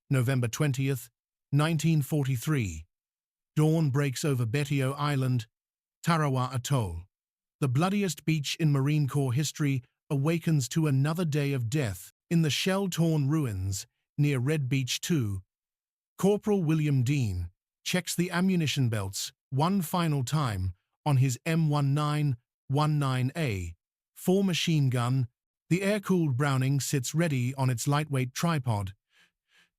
November 20th, 1943. Dawn breaks over Betio Island, Tarawa Atoll. The bloodiest beach in Marine Corps history awakens to another day of death. In the shell-torn ruins near Red Beach 2, Corporal William Dean checks the ammunition belts one final time on his M1919 machine gun. The air-cooled Browning sits ready on its lightweight tripod.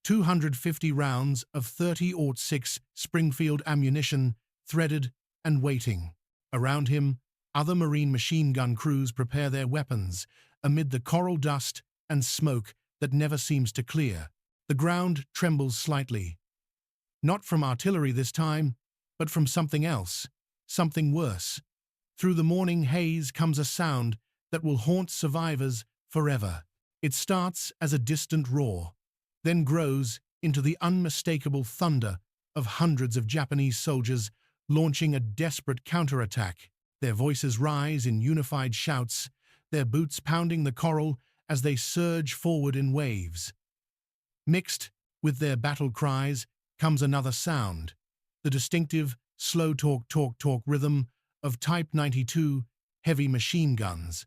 250 rounds of 30-06 Springfield ammunition threaded and waiting. Around him, other Marine machine gun crews prepare their weapons amid the coral dust and smoke that never seems to clear. The ground trembles slightly. Not from artillery this time, but from something else, something worse. Through the morning haze comes a sound that will haunt survivors forever. It starts as a distant roar, then grows into the unmistakable thunder of hundreds of Japanese soldiers launching a desperate counterattack. Their voices rise in unified shouts, their boots pounding the coral as they surge forward in waves. Mixed with their battle cries comes another sound, the distinctive slow talk rhythm of Type 92 heavy machine guns.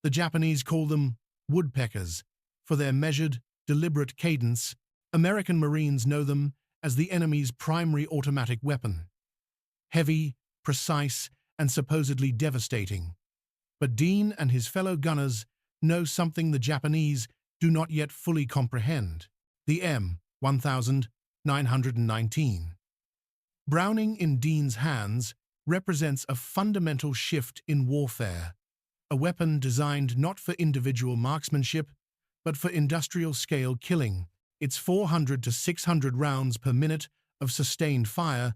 The Japanese call them woodpeckers for their measured, deliberate cadence. American Marines know them as the enemy's primary automatic weapon. Heavy, precise, and supposedly devastating. But Dean and his fellow gunners know something the Japanese do not yet fully comprehend. The M1919 Browning in Dean's hands represents a fundamental shift in warfare, a weapon designed not for individual marksmanship, but for industrial-scale killing. Its 400 to 600 rounds per minute of sustained fire,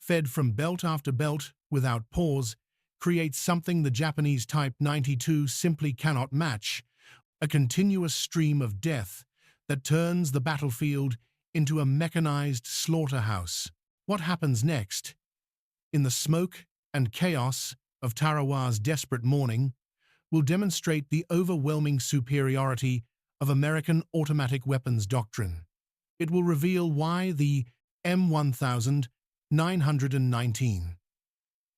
fed from belt after belt without pause, creates something the Japanese Type 92 simply cannot match, a continuous stream of death that turns the battlefield into a mechanized slaughterhouse. What happens next? In the smoke and chaos of Tarawa's desperate morning, will demonstrate the overwhelming superiority of American automatic weapons doctrine. It will reveal why the M1919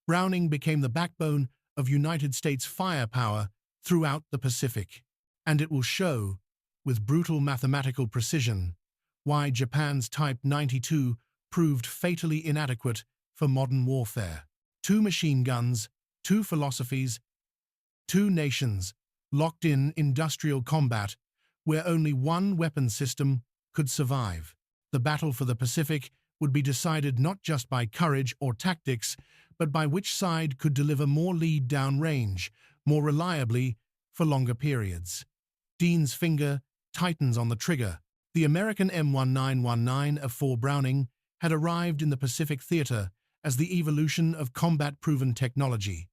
Browning became the backbone of United States firepower throughout the Pacific, and it will show, with brutal mathematical precision, why Japan's Type 92 proved fatally inadequate for modern warfare. Two machine guns, two philosophies, two nations locked in industrial combat where only one weapon system could survive. The battle for the Pacific would be decided not just by courage or tactics, but by which side could deliver more lead downrange, more reliably, for longer periods. Dean's finger tightens on the trigger. The American M1919 Browning had arrived in the Pacific theater as the evolution of combat-proven technology,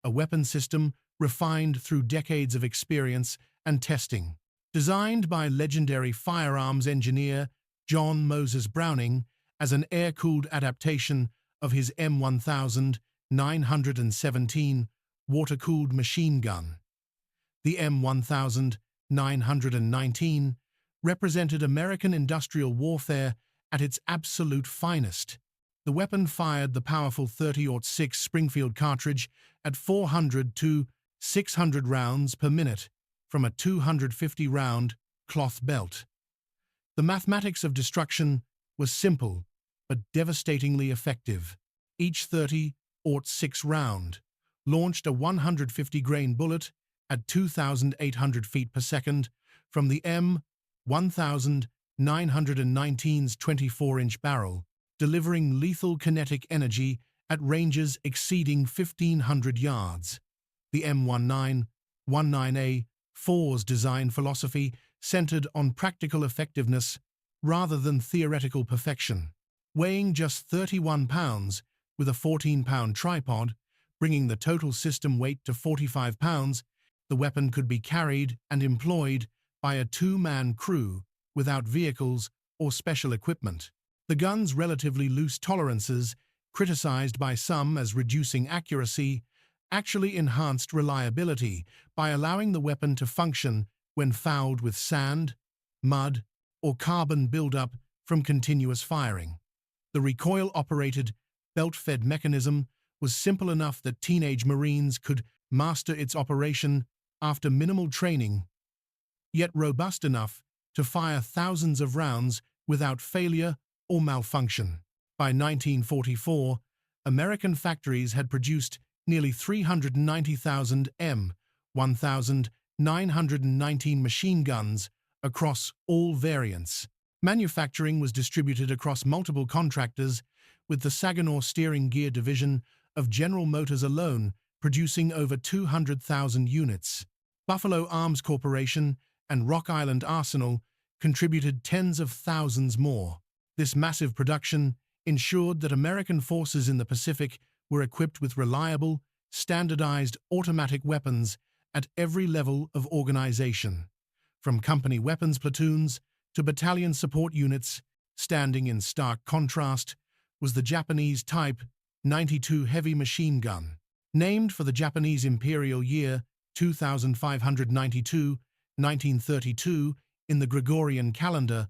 a weapon system refined through decades of experience and testing. Designed by legendary firearms engineer John Moses Browning as an air-cooled adaptation of his M1917 water-cooled machine gun. The M1919 represented American industrial warfare at its absolute finest. The weapon fired the powerful 30-06 Springfield cartridge at 400 to 600 rounds per minute from a 250-round cloth belt. The mathematics of destruction was simple but devastatingly effective. Each 30-06 round launched a 150-grain bullet at 2,800 feet per second from the M1919's 24-inch barrel, delivering lethal kinetic energy at ranges exceeding 1,500 yards. The M1919's design philosophy centered on practical effectiveness rather than theoretical perfection. Weighing just 31 pounds with a 14-pound tripod, bringing the total system weight to 45 pounds, the weapon could be carried and employed by a two-man crew without vehicles or special equipment. The gun's relatively loose tolerances, criticized by some as reducing accuracy, actually enhanced reliability by allowing the weapon to function when fouled with sand, mud, or carbon buildup from continuous firing. The recoil-operated, belt-fed mechanism was simple enough that teenage Marines could master its operation after minimal training, yet robust enough to fire thousands of rounds without failure or malfunction. By 1944, American factories had produced nearly 390,000 M1919 machine guns across all variants. Manufacturing was distributed across multiple contractors, with the Saginaw Steering Gear Division of General Motors alone producing over 200,000 units. Buffalo Arms Corporation and Rock Island Arsenal contributed tens of thousands more. This massive production ensured that American forces in the Pacific were equipped with reliable, standardized automatic weapons at every level of organization, from company weapons platoons to battalion support units. Standing in stark contrast was the Japanese Type 92 heavy machine gun. Named for the Japanese imperial year 2592, 1932, in the Gregorian calendar,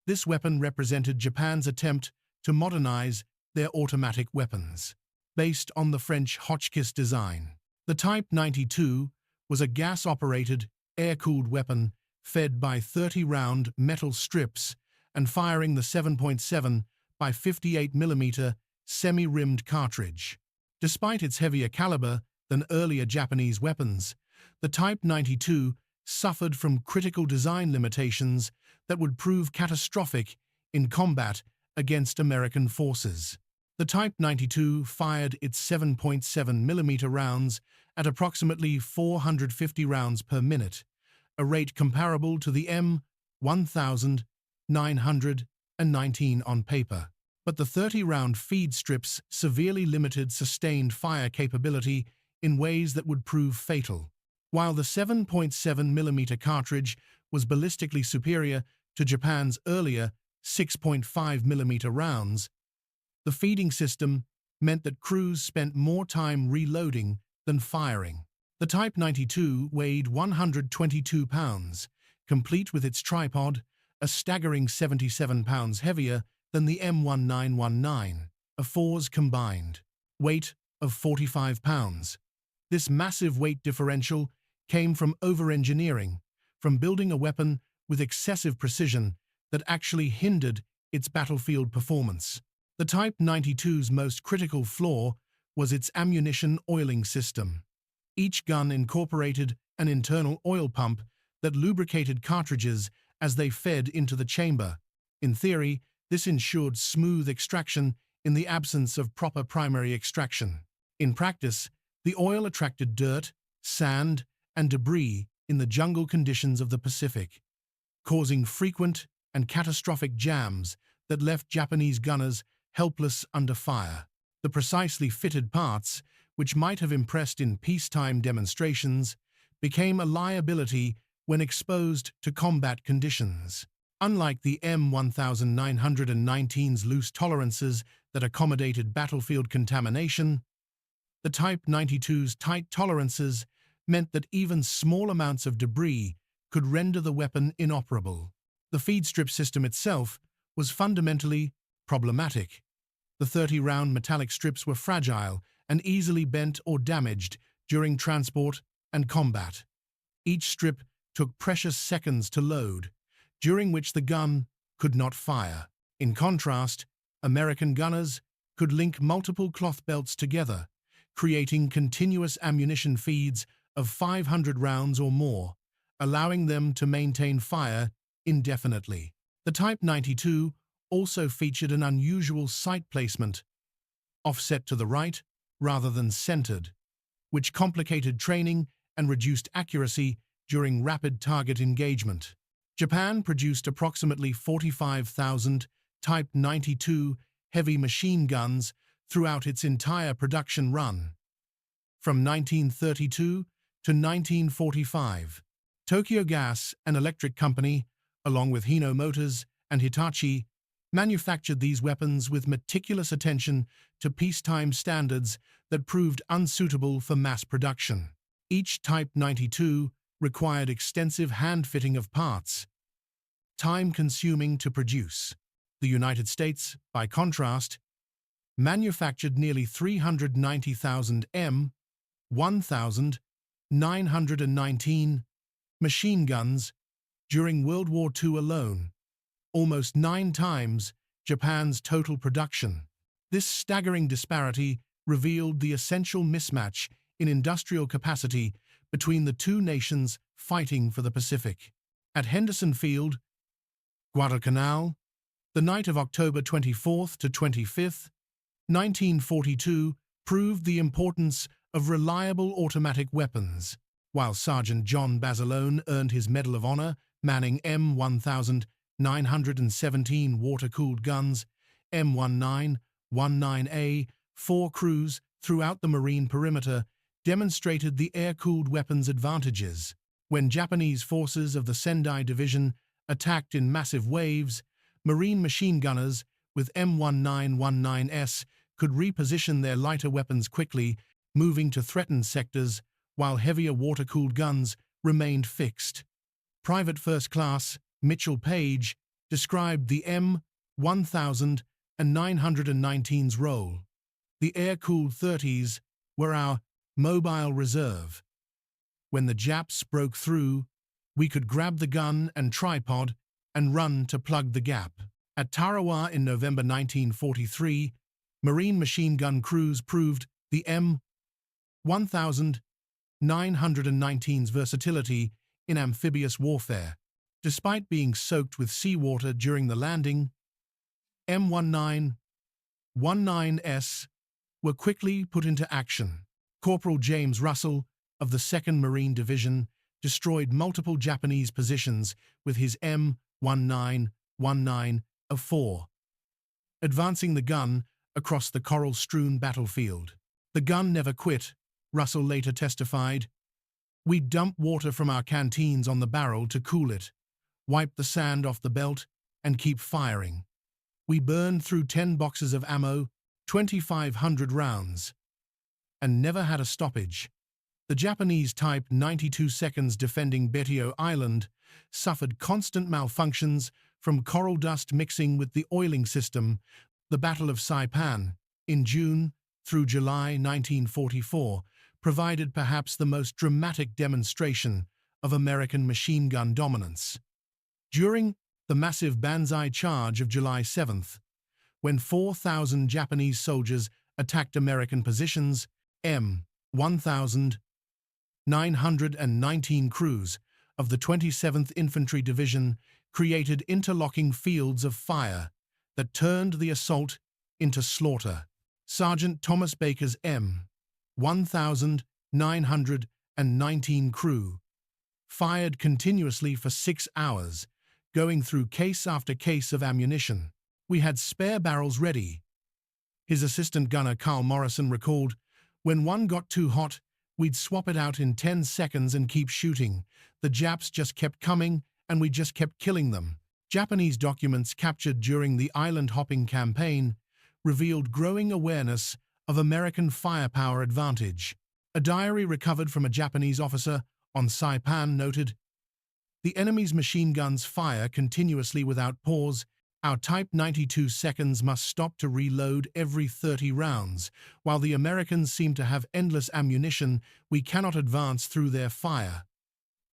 this weapon represented Japan's attempt to modernize their automatic weapons. Based on the French Hotchkiss design, the Type 92 was a gas-operated, air-cooled weapon fed by 30-round metal strips and firing the 7.7 by 58 mm semi-rimmed cartridge. Despite its heavier caliber than earlier Japanese weapons, the Type 92 suffered from critical design limitations that would prove catastrophic in combat against American forces. The Type 92 fired its 7.7 mm rounds at approximately 450 rounds per minute, a rate comparable to the M1919 on paper. But the 30-round feed strips severely limited sustained fire capability in ways that would prove fatal. While the 7.7 mm cartridge was ballistically superior to Japan's earlier 6.5 mm rounds, the feeding system meant that crews spent more time reloading than firing. The Type 92 weighed 122 pounds, complete with its tripod, a staggering 77 pounds heavier than the M1919, a four's combined weight of 45 pounds. This massive weight differential came from over-engineering, from building a weapon with excessive precision that actually hindered its battlefield performance. The Type 92's most critical flaw was its ammunition oiling system. Each gun incorporated an internal oil pump that lubricated cartridges as they fed into the chamber. In theory, this ensured smooth extraction in the absence of proper primary extraction. In practice, the oil attracted dirt, sand, and debris in the jungle conditions of the Pacific, causing frequent and catastrophic jams that left Japanese gunners helpless under fire. The precisely fitted parts, which might have impressed in peacetime demonstrations, became a liability when exposed to combat conditions. Unlike the M1919's loose tolerances that accommodated battlefield contamination, the Type 92's tight tolerances meant that even small amounts of debris could render the weapon inoperable. The feed strip system itself was fundamentally problematic. The 30-round metallic strips were fragile and easily bent or damaged during transport and combat. Each strip took precious seconds to load, during which the gun could not fire. In contrast, American gunners could link multiple cloth belts together, creating continuous ammunition feeds of 500 rounds or more, allowing them to maintain fire indefinitely. The Type 92 also featured an unusual sight placement, offset to the right rather than centered, which complicated training and reduced accuracy during rapid target engagement. Japan produced approximately 45,000 Type 92 heavy machine guns throughout its entire production run. From 1932 to 1945, Tokyo Gas and Electric Company, along with Hino Motors and Hitachi, manufactured these weapons with meticulous attention to peacetime standards that proved unsuitable for mass production. Each Type 92 required extensive hand-fitting of parts, time-consuming to produce. The United States, by contrast, manufactured nearly 390,000 M1919 machine guns during World War II alone, almost 9 times Japan's total production. This staggering disparity revealed the essential mismatch in industrial capacity between the two nations fighting for the Pacific. At Henderson Field, Guadalcanal, the night of October 24th to 25th, 1942 proved the importance of reliable automatic weapons. While Sergeant John Basilone earned his Medal of Honor manning M1917 water-cooled guns, M1919A, 4 crews throughout the marine perimeter demonstrated the air-cooled weapons' advantages. When Japanese forces of the Sendai Division attacked in massive waves, marine machine gunners with M1919S could reposition their lighter weapons quickly, moving to threatened sectors, while heavier water-cooled guns remained fixed. Private First Class Mitchell Page described the M1919's role. The air-cooled 30s were our mobile reserve. When the Japs broke through, we could grab the gun and tripod and run to plug the gap. At Tarawa in November 1943, Marine machine gun crews proved the M1919's versatility in amphibious warfare. Despite being soaked with seawater during the landing, M1919S were quickly put into action. Corporal James Russell of the 2nd Marine Division destroyed multiple Japanese positions with his M1919A4, advancing the gun across the coral-strewn battlefield. The gun never quit, Russell later testified. We'd dump water from our canteens on the barrel to cool it, wipe the sand off the belt, and keep firing. We burned through 10 boxes of ammo, 2,500 rounds, and never had a stoppage. The Japanese Type 92 seconds defending Betio Island suffered constant malfunctions from coral dust mixing with the oiling system. The Battle of Saipan, in June through July 1944, provided perhaps the most dramatic demonstration of American machine gun dominance. During the massive Banzai Charge of July 7th, when 4,000 Japanese soldiers attacked American positions, M1919 crews of the 27th Infantry Division created interlocking fields of fire that turned the assault into slaughter. Sergeant Thomas Baker's M1919 crew fired continuously for 6 hours, going through case after case of ammunition. We had spare barrels ready. His assistant gunner Carl Morrison recalled, when one got too hot, we'd swap it out in 10 seconds and keep shooting. The Japs just kept coming, and we just kept killing them. Japanese documents captured during the island-hopping campaign revealed growing awareness of American firepower advantage. A diary recovered from a Japanese officer on Saipan noted, "The enemy's machine guns fire continuously without pause. Our Type 92 seconds must stop to reload every 30 rounds. While the Americans seem to have endless ammunition, we cannot advance through their fire."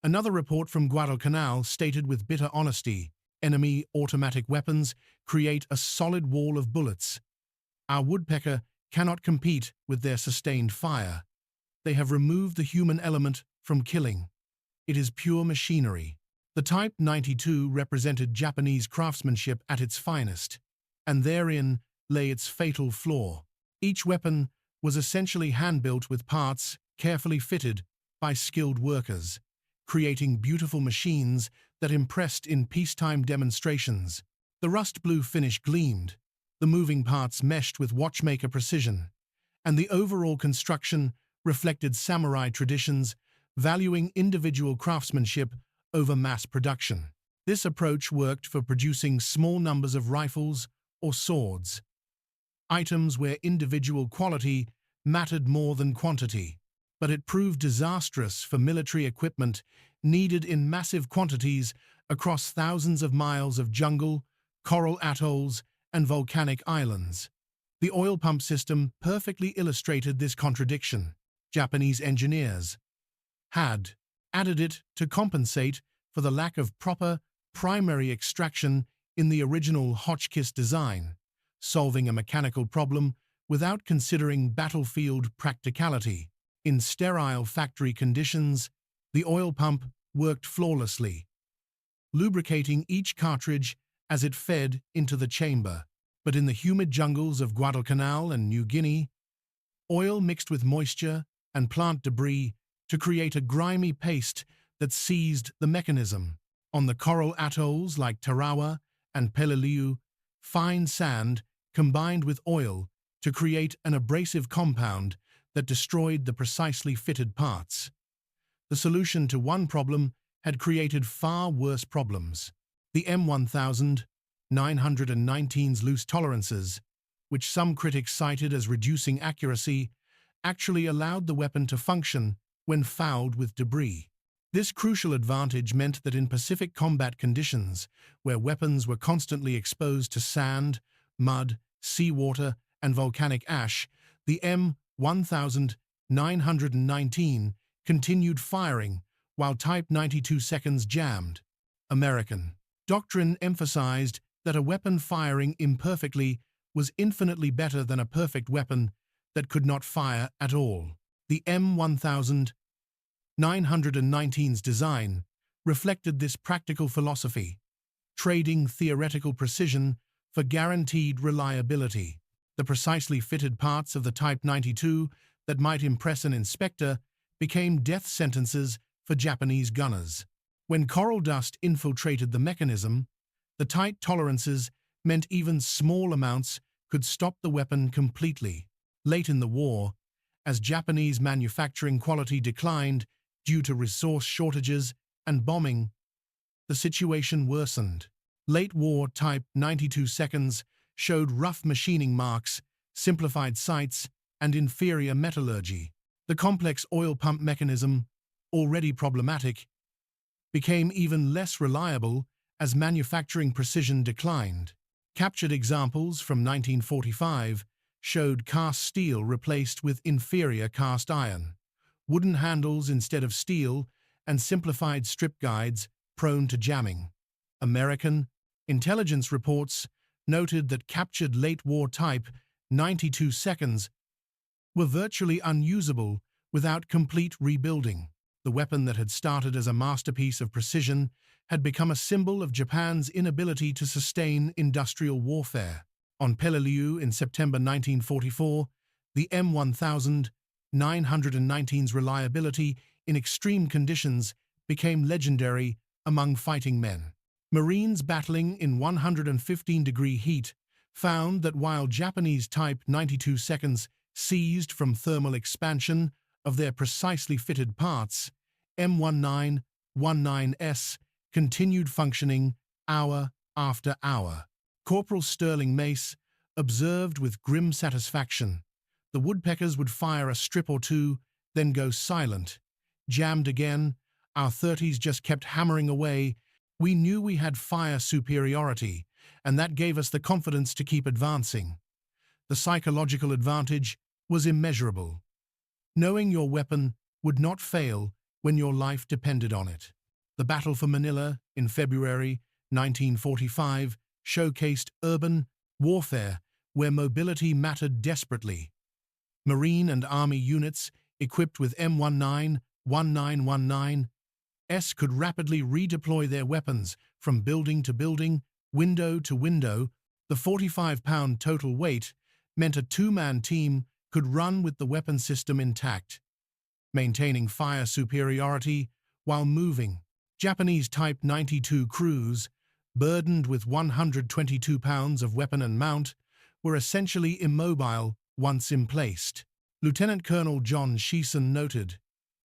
Another report from Guadalcanal stated with bitter honesty, enemy automatic weapons create a solid wall of bullets. Our woodpecker cannot compete with their sustained fire. They have removed the human element from killing. It is pure machinery. The Type 92 represented Japanese craftsmanship at its finest, and therein lay its fatal flaw. Each weapon was essentially hand-built with parts carefully fitted by skilled workers, creating beautiful machines that impressed in peacetime demonstrations. The rust-blue finish gleamed, the moving parts meshed with watchmaker precision, and the overall construction reflected samurai traditions, valuing individual craftsmanship over mass production. This approach worked for producing small numbers of rifles or swords, items where individual quality mattered more than quantity. But it proved disastrous for military equipment needed in massive quantities across thousands of miles of jungle, coral atolls, and volcanic islands. The oil pump system perfectly illustrated this contradiction. Japanese engineers had added it to compensate for the lack of proper primary extraction in the original Hotchkiss design, solving a mechanical problem without considering battlefield practicality. In sterile factory conditions, the oil pump worked flawlessly, lubricating each cartridge as it fed into the chamber. But in the humid jungles of Guadalcanal and New Guinea, oil mixed with moisture and plant debris to create a grimy paste that seized the mechanism. On the coral atolls like Tarawa and Peleliu, fine sand combined with oil to create an abrasive compound that destroyed the precisely fitted parts. The solution to one problem had created far worse problems. The M1919's loose tolerances, which some critics cited as reducing accuracy, actually allowed the weapon to function when fouled with debris. This crucial advantage meant that in Pacific combat conditions, where weapons were constantly exposed to sand, mud, seawater, and volcanic ash, the M1919 continued firing while Type 92 seconds jammed. American doctrine emphasized that a weapon firing imperfectly was infinitely better than a perfect weapon that could not fire at all. The M1919's design reflected this practical philosophy, trading theoretical precision for guaranteed reliability. The precisely fitted parts of the Type 92 that might impress an inspector became death sentences for Japanese gunners. When coral dust infiltrated the mechanism, the tight tolerances meant even small amounts could stop the weapon completely. Late in the war, as Japanese manufacturing quality declined due to resource shortages and bombing, the situation worsened. Late-war Type 92 seconds showed rough machining marks, simplified sights, and inferior metallurgy. The complex oil pump mechanism, already problematic, became even less reliable as manufacturing precision declined. Captured examples from 1945 showed cast steel replaced with inferior cast iron, wooden handles instead of steel, and simplified strip guides prone to jamming. American intelligence reports noted that captured late-war Type 92 seconds were virtually unusable without complete rebuilding. The weapon that had started as a masterpiece of precision had become a symbol of Japan's inability to sustain industrial warfare. On Peleliu in September 1944, the M1919's reliability in extreme conditions became legendary among fighting men. Marines battling in 115-degree heat found that while Japanese Type 92 seconds seized from thermal expansion of their precisely fitted parts, M1919s continued functioning hour after hour. Corporal Sterling Mace observed with grim satisfaction. The woodpeckers would fire a strip or two, then go silent. Jammed again, our 30s just kept hammering away. We knew we had fire superiority, and that gave us the confidence to keep advancing. The psychological advantage was immeasurable. Knowing your weapon would not fail when your life depended on it. The Battle for Manila in February 1945 showcased urban warfare where mobility mattered desperately. Marine and Army units equipped with M1919s could rapidly redeploy their weapons from building to building, window to window. The 45-pound total weight meant a two-man team could run with the weapon system intact, maintaining fire superiority while moving. Japanese Type 92 crews, burdened with 122 pounds of weapon and mount, were essentially immobile once emplaced. Lieutenant Colonel John Sheeson noted,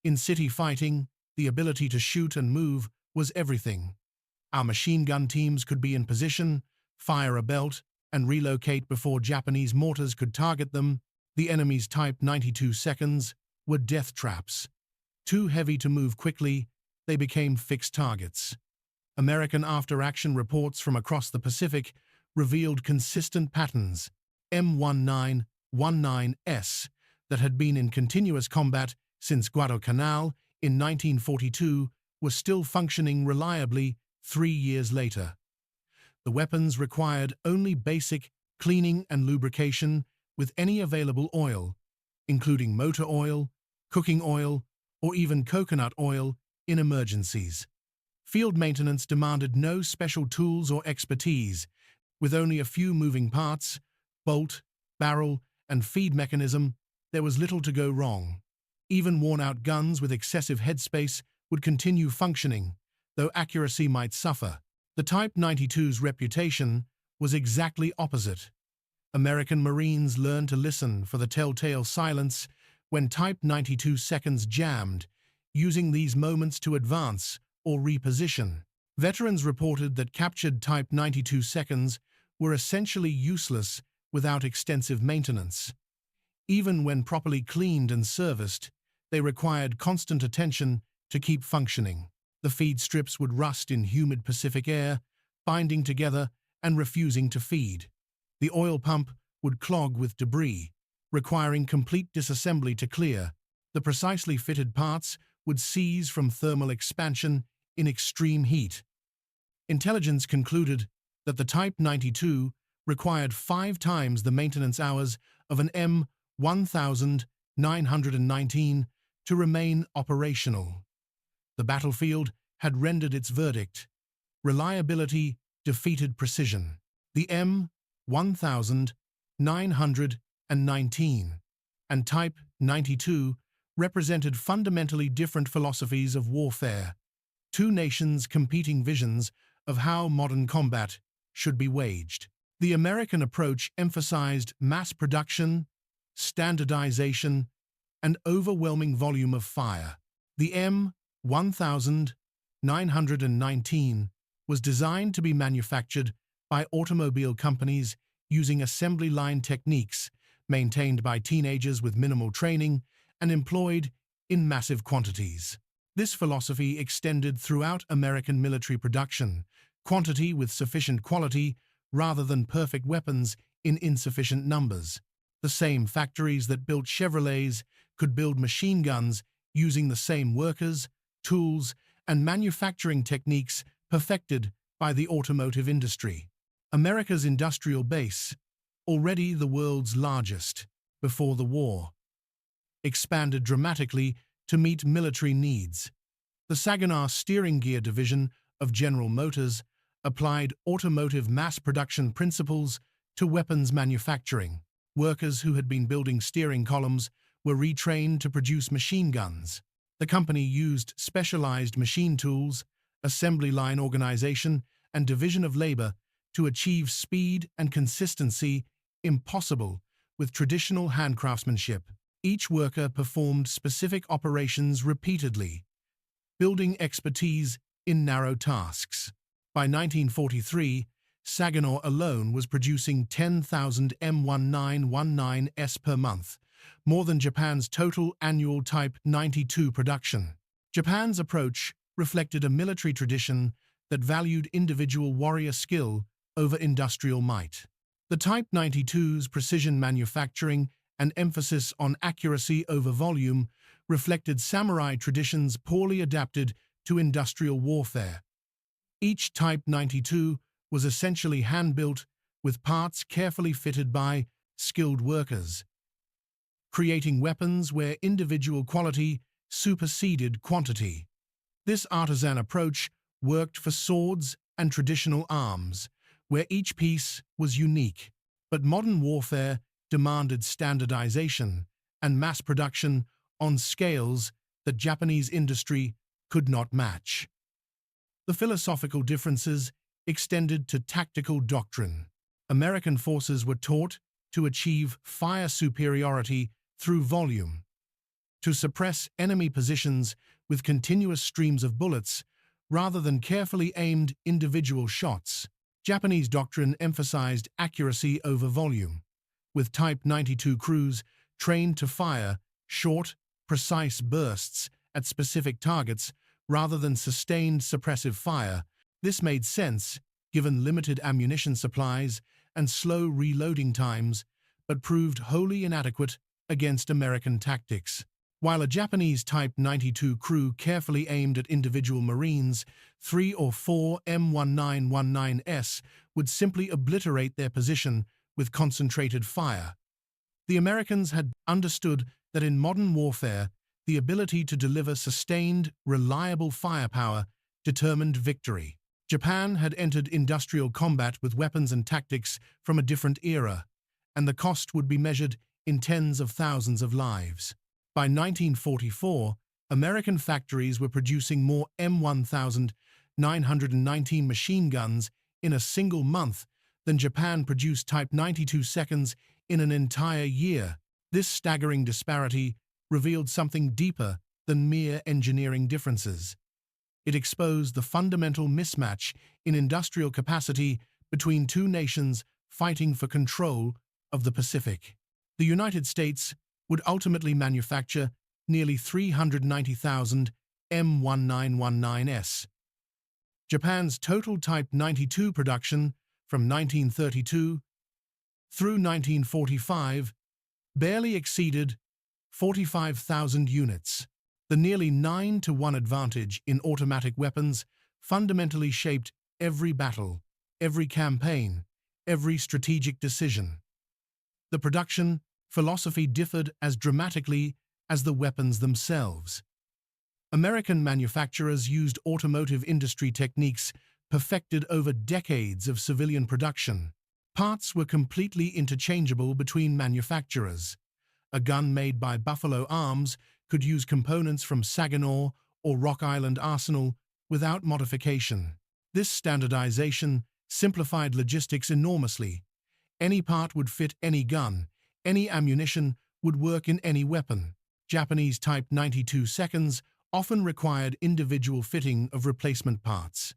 "In city fighting, the ability to shoot and move was everything. Our machine gun teams could be in position, fire a belt, and relocate before Japanese mortars could target them. The enemy's Type 92 seconds were death traps. Too heavy to move quickly, they became fixed targets. American after-action reports from across the Pacific revealed consistent patterns. M1919s that had been in continuous combat since Guadalcanal in 1942 were still functioning reliably 3 years later. The weapons required only basic cleaning and lubrication with any available oil, including motor oil, cooking oil, or even coconut oil in emergencies. Field maintenance demanded no special tools or expertise, with only a few moving parts, bolt, barrel, and feed mechanism. There was little to go wrong. Even worn-out guns with excessive headspace would continue functioning, though accuracy might suffer. The Type 92's reputation was exactly opposite. American Marines learned to listen for the telltale silence when Type 92 seconds jammed, using these moments to advance or reposition. Veterans reported that captured Type 92 seconds were essentially useless without extensive maintenance. Even when properly cleaned and serviced, they required constant attention to keep functioning. The feed strips would rust in humid Pacific air, binding together and refusing to feed. The oil pump would clog with debris, requiring complete disassembly to clear. The precisely fitted parts would seize from thermal expansion in extreme heat. Intelligence concluded that the Type 92 required 5 times the maintenance hours of an M1919 to remain operational. The battlefield had rendered its verdict. Reliability defeated precision. The M1919 and Type 92 represented fundamentally different philosophies of warfare, two nations' competing visions of how modern combat should be waged. The American approach emphasized mass production, standardization, and overwhelming volume of fire. The M1919 was designed to be manufactured by automobile companies using assembly line techniques maintained by teenagers with minimal training and employed in massive quantities. This philosophy extended throughout American military production, quantity with sufficient quality rather than perfect weapons in insufficient numbers. The same factories that built Chevrolets could build machine guns using the same workers, tools, and manufacturing techniques perfected by the automotive industry. America's industrial base, already the world's largest before the war, expanded dramatically to meet military needs. The Saginaw Steering Gear Division of General Motors applied automotive mass production principles to weapons manufacturing. Workers who had been building steering columns were retrained to produce machine guns. The company used specialized machine tools, assembly line organization, and division of labor to achieve speed and consistency impossible with traditional handcraftsmanship. Each worker performed specific operations repeatedly, building expertise in narrow tasks. By 1943, Saginaw alone was producing 10,000 M1919s per month, more than Japan's total annual Type 92 production. Japan's approach reflected a military tradition that valued individual warrior skill over industrial might. The Type 92's precision manufacturing and emphasis on accuracy over volume reflected samurai traditions poorly adapted to industrial warfare. Each Type 92 was essentially hand-built with parts carefully fitted by skilled workers, creating weapons where individual quality superseded quantity. This artisan approach worked for swords and traditional arms, where each piece was unique. But modern warfare demanded standardization and mass production on scales that Japanese industry could not match. The philosophical differences extended to tactical doctrine. American forces were taught to achieve fire superiority through volume, to suppress enemy positions with continuous streams of bullets rather than carefully aimed individual shots. Japanese doctrine emphasized accuracy over volume, with Type 92 crews trained to fire short, precise bursts at specific targets rather than sustained suppressive fire This made sense, given limited ammunition supplies and slow reloading times, but proved wholly inadequate against American tactics. While a Japanese Type 92 crew carefully aimed at individual Marines, 3 or 4 M1919s would simply obliterate their position with concentrated fire. The Americans had understood that in modern warfare, the ability to deliver sustained, reliable firepower determined victory. Japan had entered industrial combat with weapons and tactics from a different era, and the cost would be measured in tens of thousands of lives. By 1944, American factories were producing more M1919 machine guns in a single month than Japan produced Type 92 seconds in an entire year. This staggering disparity revealed something deeper than mere engineering differences. It exposed the fundamental mismatch in industrial capacity between two nations fighting for control of the Pacific. The United States would ultimately manufacture nearly 390,000 M1919s. Japan's total Type 92 production from 1932 through 1945 barely exceeded 45,000 units. The nearly 9-to-1 advantage in automatic weapons fundamentally shaped every battle, every campaign, every strategic decision. The production philosophy differed as dramatically as the weapons themselves. American manufacturers used automotive industry techniques perfected over decades of civilian production. Parts were completely interchangeable between manufacturers. A gun made by Buffalo Arms could use components from Saginaw or Rock Island Arsenal without modification. This standardization simplified logistics enormously. Any part would fit any gun, any ammunition would work in any weapon. Japanese Type 92 seconds often required individual fitting of replacement parts,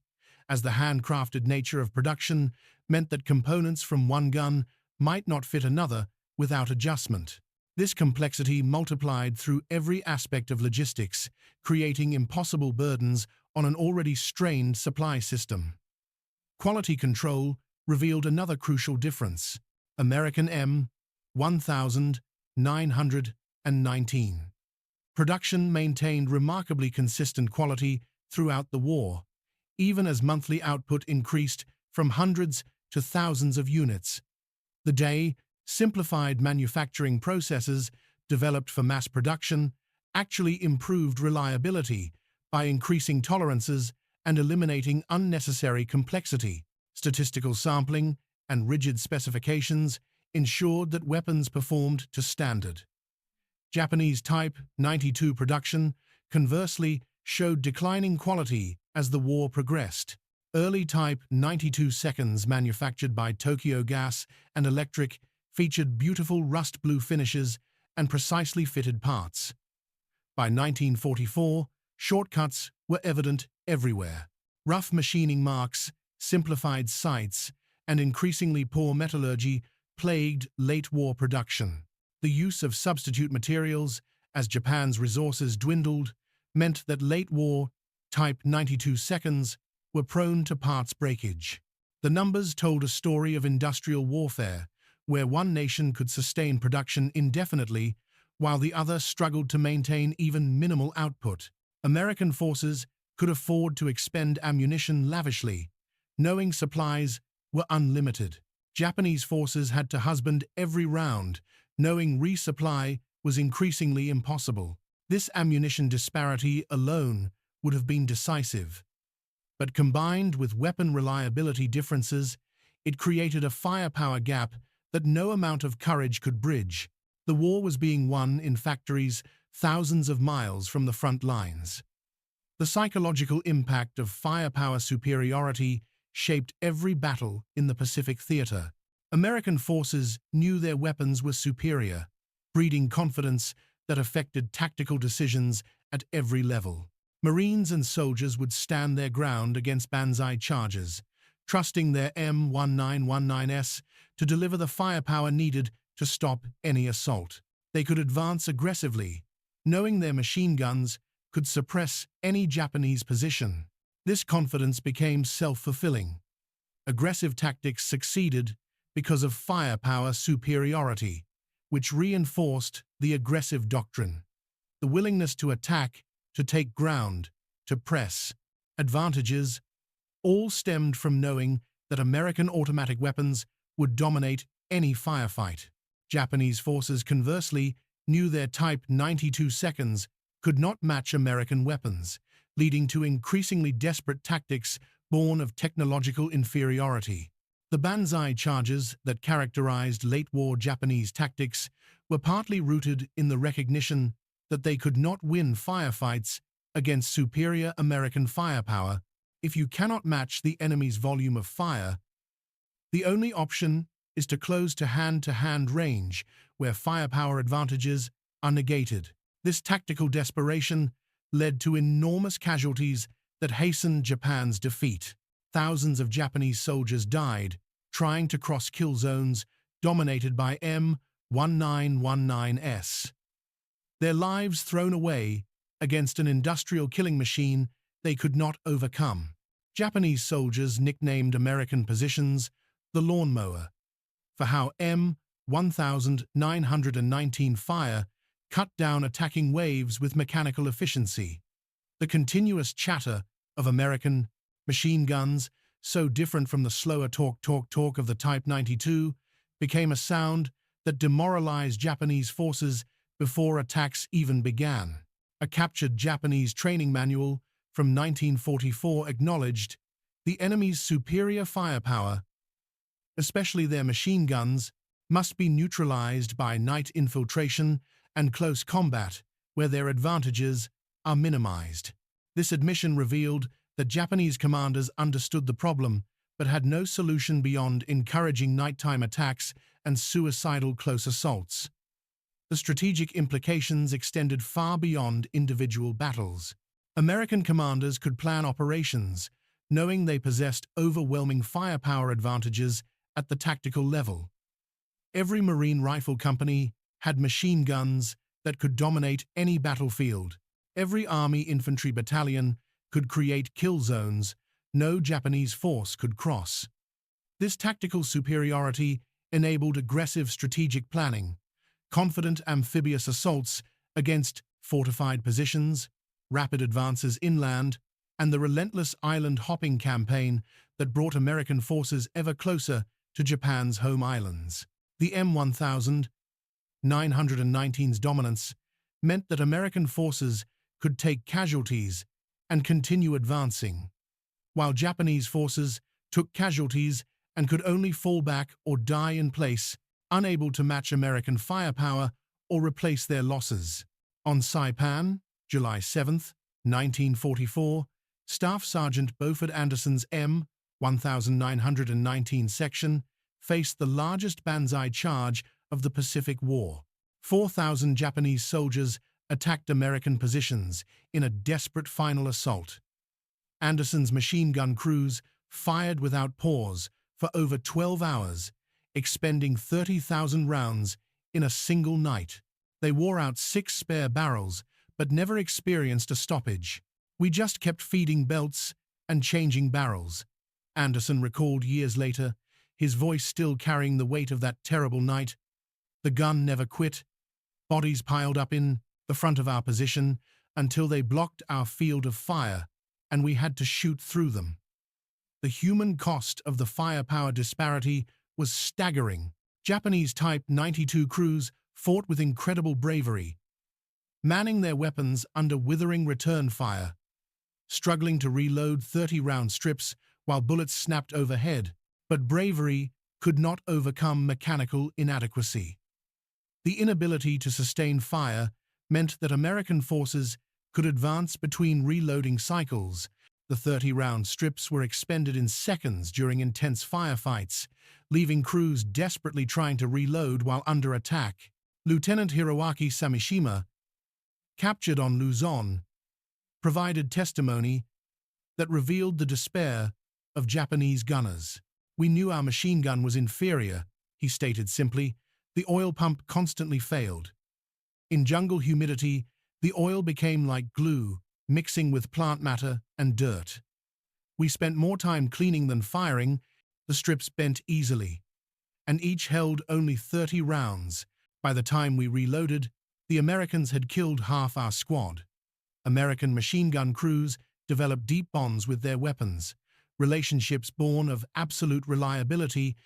as the handcrafted nature of production meant that components from one gun might not fit another without adjustment. This complexity multiplied through every aspect of logistics, creating impossible burdens on an already strained supply system. Quality control revealed another crucial difference. American M1919 production maintained remarkably consistent quality throughout the war, even as monthly output increased from hundreds to thousands of units. The day, simplified manufacturing processes developed for mass production actually improved reliability by increasing tolerances and eliminating unnecessary complexity. Statistical sampling and rigid specifications ensured that weapons performed to standard. Japanese Type 92 production, conversely, showed declining quality as the war progressed. Early Type 92 seconds manufactured by Tokyo Gas and Electric featured beautiful rust blue finishes and precisely fitted parts. By 1944, shortcuts were evident everywhere. Rough machining marks, simplified sights, and increasingly poor metallurgy plagued late-war production. The use of substitute materials, as Japan's resources dwindled, meant that late-war Type 92 seconds were prone to parts breakage. The numbers told a story of industrial warfare, where one nation could sustain production indefinitely while the other struggled to maintain even minimal output. American forces could afford to expend ammunition lavishly, knowing supplies were unlimited. Japanese forces had to husband every round, knowing resupply was increasingly impossible. This ammunition disparity alone would have been decisive. But combined with weapon reliability differences, it created a firepower gap that no amount of courage could bridge. The war was being won in factories thousands of miles from the front lines. The psychological impact of firepower superiority shaped every battle in the Pacific theater. American forces knew their weapons were superior, breeding confidence that affected tactical decisions at every level. Marines and soldiers would stand their ground against banzai charges, trusting their M1919s to deliver the firepower needed to stop any assault. They could advance aggressively, knowing their machine guns could suppress any Japanese position. This confidence became self-fulfilling. Aggressive tactics succeeded because of firepower superiority, which reinforced the aggressive doctrine. The willingness to attack, to take ground, to press, advantages, all stemmed from knowing that American automatic weapons would dominate any firefight. Japanese forces, conversely, knew their Type 92 seconds could not match American weapons, leading to increasingly desperate tactics born of technological inferiority. The banzai charges that characterized late-war Japanese tactics were partly rooted in the recognition that they could not win firefights against superior American firepower if you cannot match the enemy's volume of fire. The only option is to close to hand-to-hand range, where firepower advantages are negated. This tactical desperation led to enormous casualties that hastened Japan's defeat. Thousands of Japanese soldiers died trying to cross kill zones dominated by M1919s. Their lives thrown away against an industrial killing machine they could not overcome. Japanese soldiers nicknamed American positions the lawnmower for how M1919 fire cut down attacking waves with mechanical efficiency. The continuous chatter of American machine guns, so different from the slower talk of the Type 92, became a sound that demoralized Japanese forces before attacks even began. A captured Japanese training manual from 1944 acknowledged the enemy's superior firepower, especially their machine guns, must be neutralized by night infiltration and close combat, where their advantages are minimized. This admission revealed that Japanese commanders understood the problem but had no solution beyond encouraging nighttime attacks and suicidal close assaults. The strategic implications extended far beyond individual battles. American commanders could plan operations, knowing they possessed overwhelming firepower advantages at the tactical level. Every Marine rifle company had machine guns that could dominate any battlefield. Every Army infantry battalion could create kill zones no Japanese force could cross. This tactical superiority enabled aggressive strategic planning, confident amphibious assaults against fortified positions, rapid advances inland, and the relentless island-hopping campaign that brought American forces ever closer to Japan's home islands. The M1919's dominance meant that American forces could take casualties and continue advancing, while Japanese forces took casualties and could only fall back or die in place, unable to match American firepower or replace their losses. On Saipan, July 7, 1944, Staff Sergeant Beaufort Anderson's M1919 section faced the largest banzai charge of the Pacific War. 4,000 Japanese soldiers attacked American positions in a desperate final assault. Anderson's machine gun crews fired without pause for over 12 hours, expending 30,000 rounds in a single night. They wore out 6 spare barrels, but never experienced a stoppage. "We just kept feeding belts and changing barrels," Anderson recalled years later, his voice still carrying the weight of that terrible night. "The gun never quit. Bodies piled up in the front of our position until they blocked our field of fire, and we had to shoot through them." The human cost of the firepower disparity was staggering. Japanese Type 92 crews fought with incredible bravery, manning their weapons under withering return fire, struggling to reload 30-round strips while bullets snapped overhead. But bravery could not overcome mechanical inadequacy. The inability to sustain fire meant that American forces could advance between reloading cycles. The 30-round strips were expended in seconds during intense firefights, leaving crews desperately trying to reload while under attack. Lieutenant Hiroaki Samishima, captured on Luzon, provided testimony that revealed the despair of Japanese gunners. "We knew our machine gun was inferior," he stated simply. "The oil pump constantly failed. In jungle humidity, the oil became like glue, mixing with plant matter and dirt. We spent more time cleaning than firing. The strips bent easily, and each held only 30 rounds. By the time we reloaded, the Americans had killed half our squad. American machine gun crews developed deep bonds with their weapons, relationships born of absolute reliability.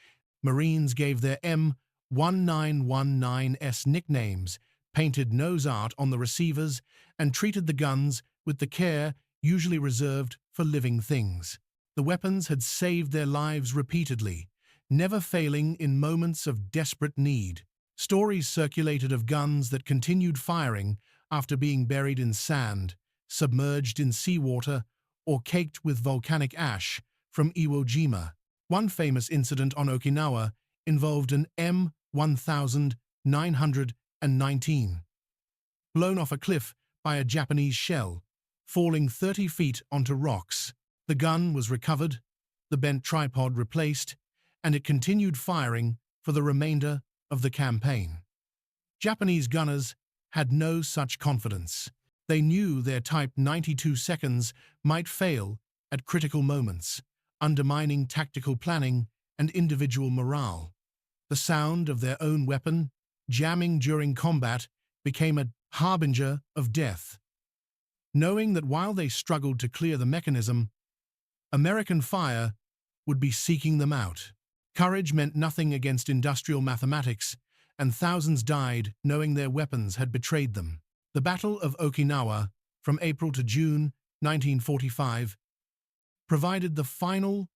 Marines gave their M1919s nicknames, painted nose art on the receivers, and treated the guns with the care usually reserved for living things. The weapons had saved their lives repeatedly, never failing in moments of desperate need. Stories circulated of guns that continued firing after being buried in sand, submerged in seawater, or caked with volcanic ash from Iwo Jima. One famous incident on Okinawa involved an M1919 blown off a cliff by a Japanese shell, falling 30 feet onto rocks. The gun was recovered, the bent tripod replaced, and it continued firing for the remainder of the campaign. Japanese gunners had no such confidence. They knew their Type 92 seconds might fail at critical moments, undermining tactical planning and individual morale. The sound of their own weapon jamming during combat became a harbinger of death. Knowing that while they struggled to clear the mechanism, American fire would be seeking them out. Courage meant nothing against industrial mathematics, and thousands died knowing their weapons had betrayed them. The Battle of Okinawa, from April to June 1945, provided the final,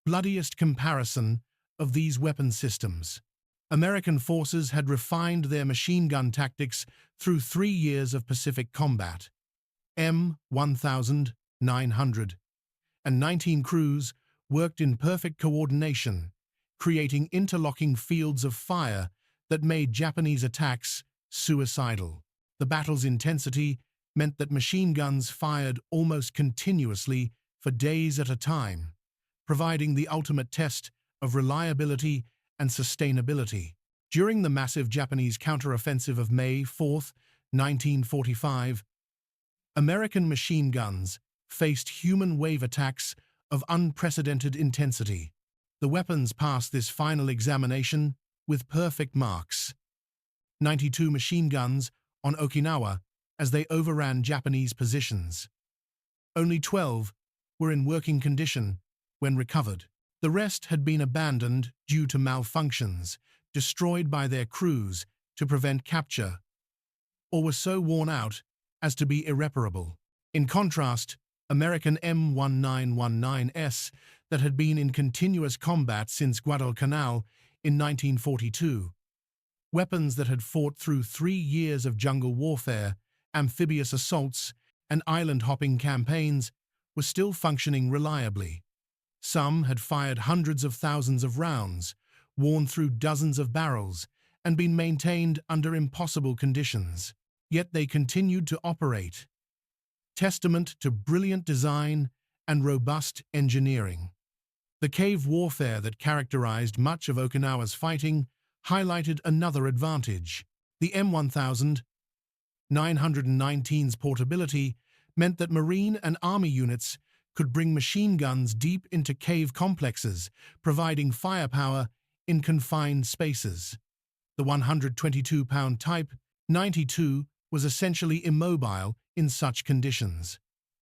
bloodiest comparison of these weapon systems. American forces had refined their machine gun tactics through 3 years of Pacific combat. M1919 crews worked in perfect coordination, creating interlocking fields of fire that made Japanese attacks suicidal. The battle's intensity meant that machine guns fired almost continuously for days at a time, providing the ultimate test of reliability and sustainability. During the massive Japanese counteroffensive of May 4, 1945, American machine guns faced human wave attacks of unprecedented intensity. The weapons passed this final examination with perfect marks. 92 machine guns on Okinawa as they overran Japanese positions. Only 12 were in working condition when recovered. The rest had been abandoned due to malfunctions, destroyed by their crews to prevent capture, or were so worn out as to be irreparable. In contrast, American M1919s that had been in continuous combat since Guadalcanal in 1942, weapons that had fought through 3 years of jungle warfare, amphibious assaults, and island-hopping campaigns, were still functioning reliably. Some had fired hundreds of thousands of rounds, worn through dozens of barrels, and been maintained under impossible conditions. Yet they continued to operate, testament to brilliant design and robust engineering. The cave warfare that characterized much of Okinawa's fighting highlighted another advantage. The M1919's portability meant that Marine and Army units could bring machine guns deep into cave complexes, providing firepower in confined spaces. The 122-pound Type 92 was essentially immobile in such conditions.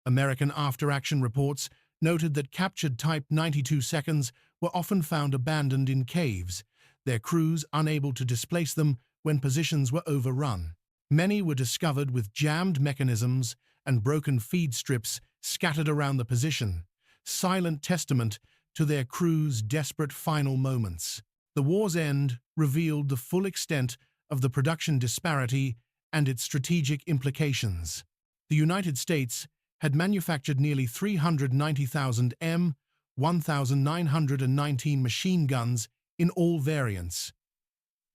American after-action reports noted that captured Type 92 seconds were often found abandoned in caves, their crews unable to displace them when positions were overrun. Many were discovered with jammed mechanisms and broken feed strips scattered around the position, silent testament to their crews' desperate final moments. The war's end revealed the full extent of the production disparity and its strategic implications. The United States had manufactured nearly 390,000 M1919 machine guns in all variants,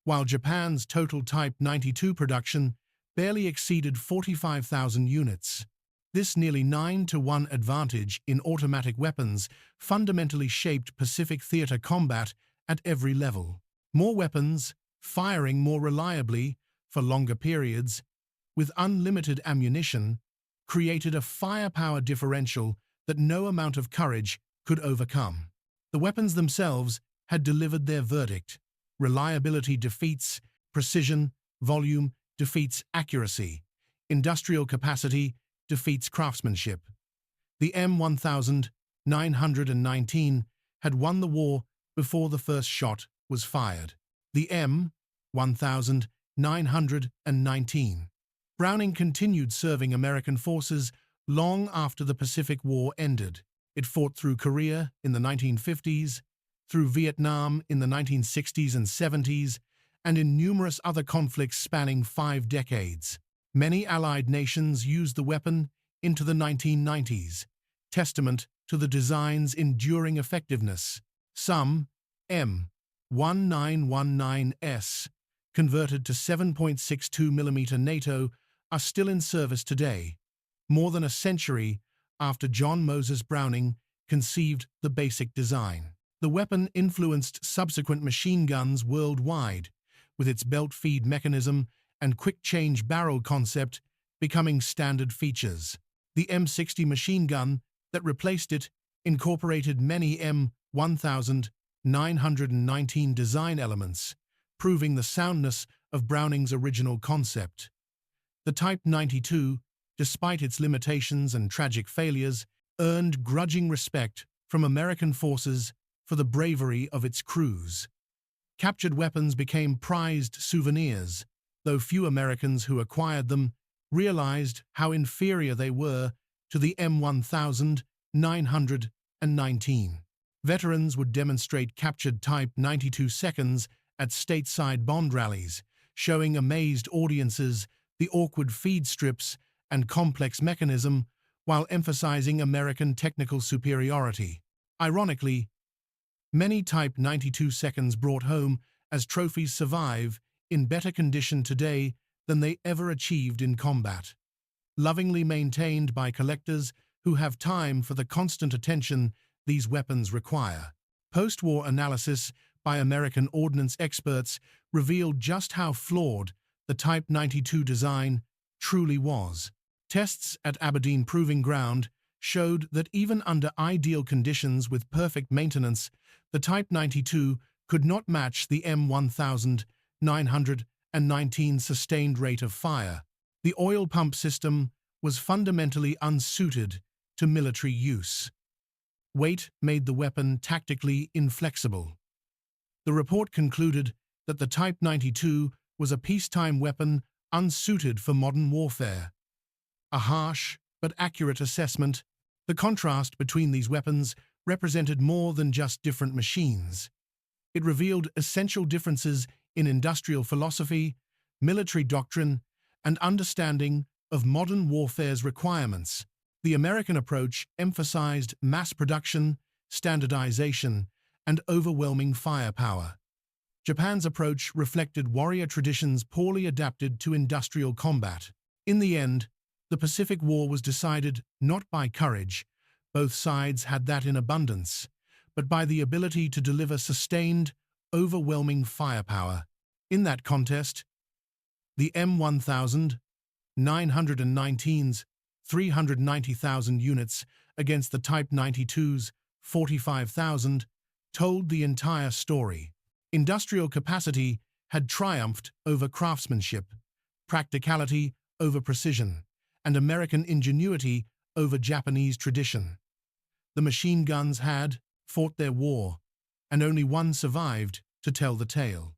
while Japan's total Type 92 production barely exceeded 45,000 units. This nearly 9-to-1 advantage in automatic weapons fundamentally shaped Pacific theater combat at every level. More weapons, firing more reliably for longer periods, with unlimited ammunition, created a firepower differential that no amount of courage could overcome. The weapons themselves had delivered their verdict. Reliability defeats precision, volume defeats accuracy, industrial capacity defeats craftsmanship. The M1919 had won the war before the first shot was fired. The M1919 Browning continued serving American forces long after the Pacific War ended. It fought through Korea in the 1950s, through Vietnam in the 1960s and 70s, and in numerous other conflicts spanning 5 decades. Many Allied nations used the weapon into the 1990s, testament to the design's enduring effectiveness. Some M1919s, converted to 7.62mm NATO, are still in service today, more than a century after John Moses Browning conceived the basic design. The weapon influenced subsequent machine guns worldwide, with its belt-feed mechanism and quick-change barrel concept becoming standard features. The M60 machine gun that replaced it incorporated many M1919 design elements, proving the soundness of Browning's original concept. The Type 92, despite its limitations and tragic failures, earned grudging respect from American forces for the bravery of its crews. Captured weapons became prized souvenirs, though few Americans who acquired them realized how inferior they were to the M1919. Veterans would demonstrate captured Type 92 seconds at stateside Bond rallies, showing amazed audiences the awkward feed strips and complex mechanism while emphasizing American technical superiority. Ironically, many Type 92 seconds brought home as trophies survive in better condition today than they ever achieved in combat. Lovingly maintained by collectors who have time for the constant attention these weapons require. Post-war analysis by American ordnance experts revealed just how flawed the Type 92 design truly was. Tests at Aberdeen Proving Ground showed that even under ideal conditions with perfect maintenance, the Type 92 could not match the M1919 sustained rate of fire. The oil pump system was fundamentally unsuited to military use. Weight made the weapon tactically inflexible. The report concluded that the Type 92 was a peacetime weapon unsuited for modern warfare. A harsh but accurate assessment, the contrast between these weapons represented more than just different machines. It revealed essential differences in industrial philosophy, military doctrine, and understanding of modern warfare's requirements. The American approach emphasized mass production, standardization, and overwhelming firepower. Japan's approach reflected warrior traditions poorly adapted to industrial combat. In the end, the Pacific War was decided not by courage, both sides had that in abundance, but by the ability to deliver sustained, overwhelming firepower. In that contest, the M1919's 390,000 units against the Type 92's 45,000 told the entire story. Industrial capacity had triumphed over craftsmanship, practicality over precision, and American ingenuity over Japanese tradition. The machine guns had fought their war, and only one survived to tell the tale.